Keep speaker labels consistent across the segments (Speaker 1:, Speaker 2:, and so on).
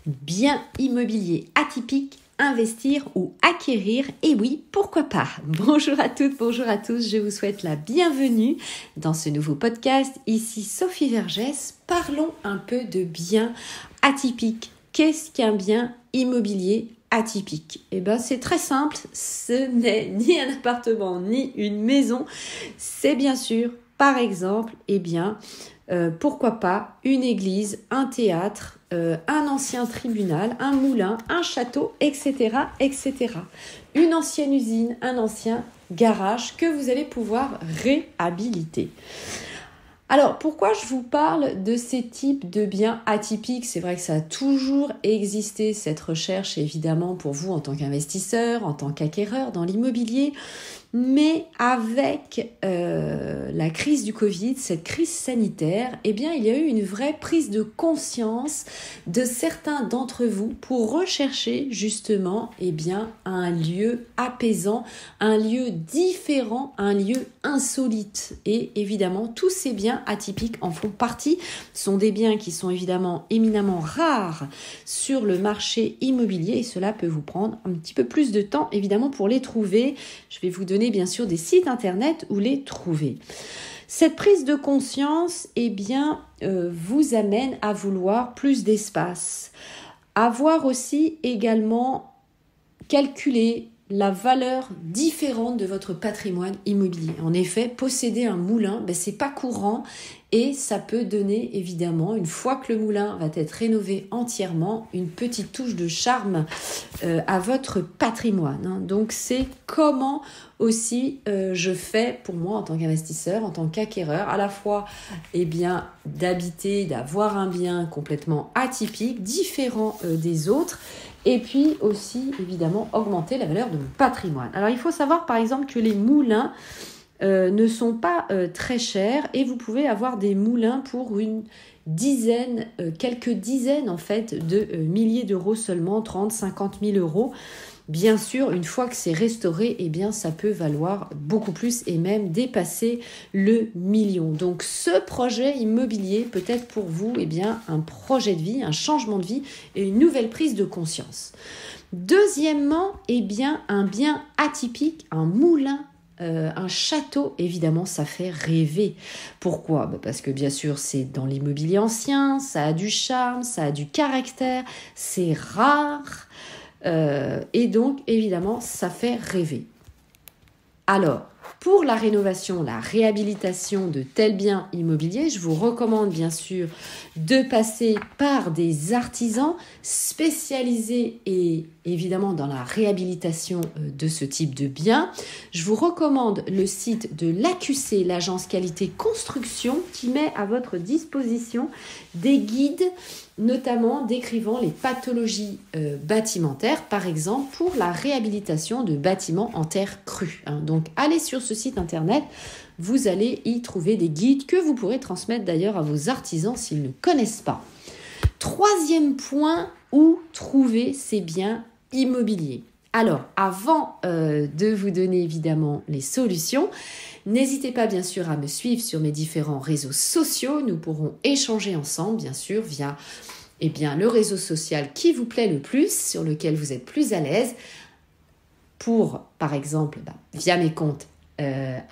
Speaker 1: Bien immobilier atypique, investir ou acquérir, et oui, pourquoi pas. Bonjour à toutes, bonjour à tous, je vous souhaite la bienvenue dans ce nouveau podcast. Ici Sophie Vergès, parlons un peu de bien atypique. Qu'est-ce qu'un bien immobilier atypique? Eh bien, c'est très simple, ce n'est ni un appartement ni une maison, c'est bien sûr, par exemple, pourquoi pas une église, un théâtre, un ancien tribunal, un moulin, un château, etc., etc. Une ancienne usine, un ancien garage que vous allez pouvoir réhabiliter. Alors, pourquoi je vous parle de ces types de biens atypiques? C'est vrai que ça a toujours existé, cette recherche, évidemment, pour vous en tant qu'investisseur, en tant qu'acquéreur dans l'immobilier. Mais avec la crise du Covid, cette crise sanitaire, il y a eu une vraie prise de conscience de certains d'entre vous pour rechercher justement un lieu apaisant, un lieu différent, un lieu insolite. Et évidemment, tous ces biens atypiques en font partie. Ce sont des biens qui sont évidemment éminemment rares sur le marché immobilier et cela peut vous prendre un petit peu plus de temps évidemment pour les trouver. Je vais vous donner bien sûr des sites internet où les trouver. Cette prise de conscience vous amène à vouloir plus d'espace, à voir aussi également calculer la valeur différente de votre patrimoine immobilier. En effet, posséder un moulin, c'est pas courant et ça peut donner évidemment, une fois que le moulin va être rénové entièrement, une petite touche de charme à votre patrimoine. Donc c'est comment aussi je fais pour moi en tant qu'investisseur, en tant qu'acquéreur, à la fois d'habiter, d'avoir un bien complètement atypique, différent des autres, et puis aussi évidemment augmenter la valeur de mon patrimoine. Alors il faut savoir par exemple que les moulins ne sont pas très chers et vous pouvez avoir des moulins pour quelques dizaines en fait de milliers d'euros seulement, 30, 50 000 euros. Bien sûr, une fois que c'est restauré, ça peut valoir beaucoup plus et même dépasser le million. Donc, ce projet immobilier peut être pour vous un projet de vie, un changement de vie et une nouvelle prise de conscience. Deuxièmement, un bien atypique, un moulin, un château, évidemment, ça fait rêver. Pourquoi? Parce que bien sûr, c'est dans l'immobilier ancien, ça a du charme, ça a du caractère, c'est rare. Et donc, évidemment, ça fait rêver. Alors, pour la rénovation, la réhabilitation de tels biens immobiliers, je vous recommande bien sûr de passer par des artisans spécialisés et évidemment dans la réhabilitation de ce type de biens. Je vous recommande le site de l'AQC, l'agence qualité construction, qui met à votre disposition des guides notamment décrivant les pathologies bâtimentaires, par exemple pour la réhabilitation de bâtiments en terre crue. Donc allez sur ce site internet, vous allez y trouver des guides que vous pourrez transmettre d'ailleurs à vos artisans s'ils ne connaissent pas. Troisième point, où trouver ces biens immobiliers. Alors, avant de vous donner évidemment les solutions, n'hésitez pas bien sûr à me suivre sur mes différents réseaux sociaux. Nous pourrons échanger ensemble bien sûr via le réseau social qui vous plaît le plus, sur lequel vous êtes plus à l'aise, pour par exemple via mes comptes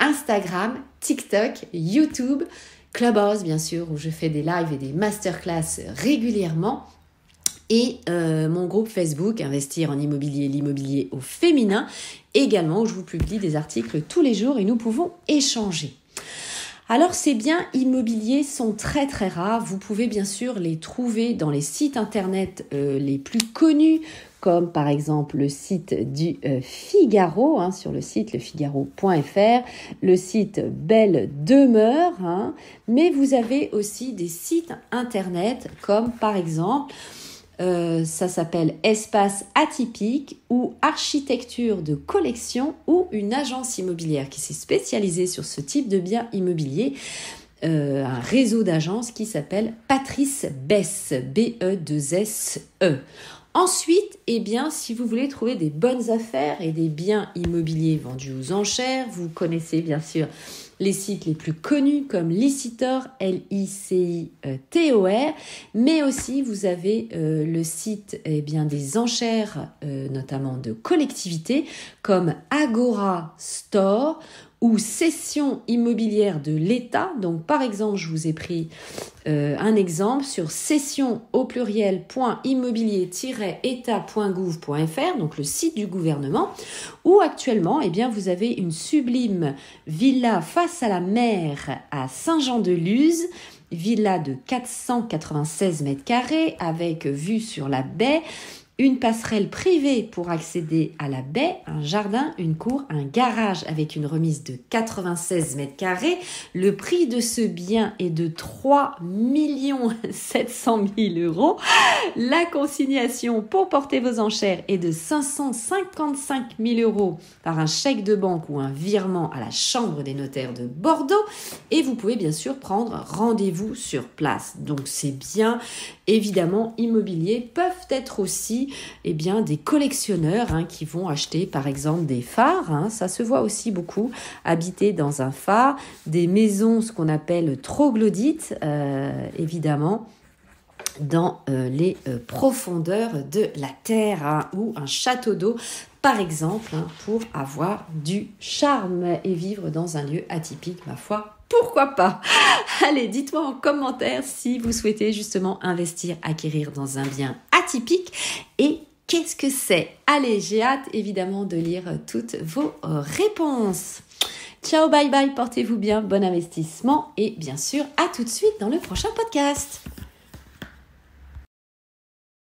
Speaker 1: Instagram, TikTok, YouTube, Clubhouse bien sûr où je fais des lives et des masterclass régulièrement. Et mon groupe Facebook, Investir en immobilier, l'immobilier au féminin, également où je vous publie des articles tous les jours et nous pouvons échanger. Alors ces biens immobiliers sont très très rares, vous pouvez bien sûr les trouver dans les sites internet les plus connus, comme par exemple le site du Figaro, sur le site lefigaro.fr, le site Belle Demeure, mais vous avez aussi des sites internet comme par exemple ça s'appelle Espace Atypique ou Architecture de collection ou une agence immobilière qui s'est spécialisée sur ce type de biens immobiliers. Un réseau d'agences qui s'appelle Patrice Besse, B-E-2-S-E. Ensuite, si vous voulez trouver des bonnes affaires et des biens immobiliers vendus aux enchères, vous connaissez bien sûr les sites les plus connus comme Licitor, Licitor, mais aussi vous avez le site des enchères, notamment de collectivités, comme Agora Store ou Cession immobilière de l'État. Donc par exemple, je vous ai pris un exemple sur cession au pluriel.immobilier-état.gouv.fr, donc le site du gouvernement, où actuellement vous avez une sublime villa face à la mer à Saint-Jean-de-Luz, villa de 496 mètres carrés avec vue sur la baie, une passerelle privée pour accéder à la baie, un jardin, une cour, un garage avec une remise de 96 mètres carrés. Le prix de ce bien est de 3 700 000 euros. La consignation pour porter vos enchères est de 555 000 euros par un chèque de banque ou un virement à la Chambre des notaires de Bordeaux. Et vous pouvez bien sûr prendre rendez-vous sur place. Donc ces biens, évidemment, immobiliers peuvent être aussi des collectionneurs qui vont acheter par exemple des phares, ça se voit aussi beaucoup, habiter dans un phare, des maisons, ce qu'on appelle troglodytes, évidemment, dans les profondeurs de la terre, ou un château d'eau, par exemple, pour avoir du charme et vivre dans un lieu atypique, ma foi. Pourquoi pas? Allez, dites-moi en commentaire si vous souhaitez justement investir, acquérir dans un bien atypique et qu'est-ce que c'est? Allez, j'ai hâte évidemment de lire toutes vos réponses. Ciao, bye bye, portez-vous bien, bon investissement et bien sûr à tout de suite dans le prochain podcast.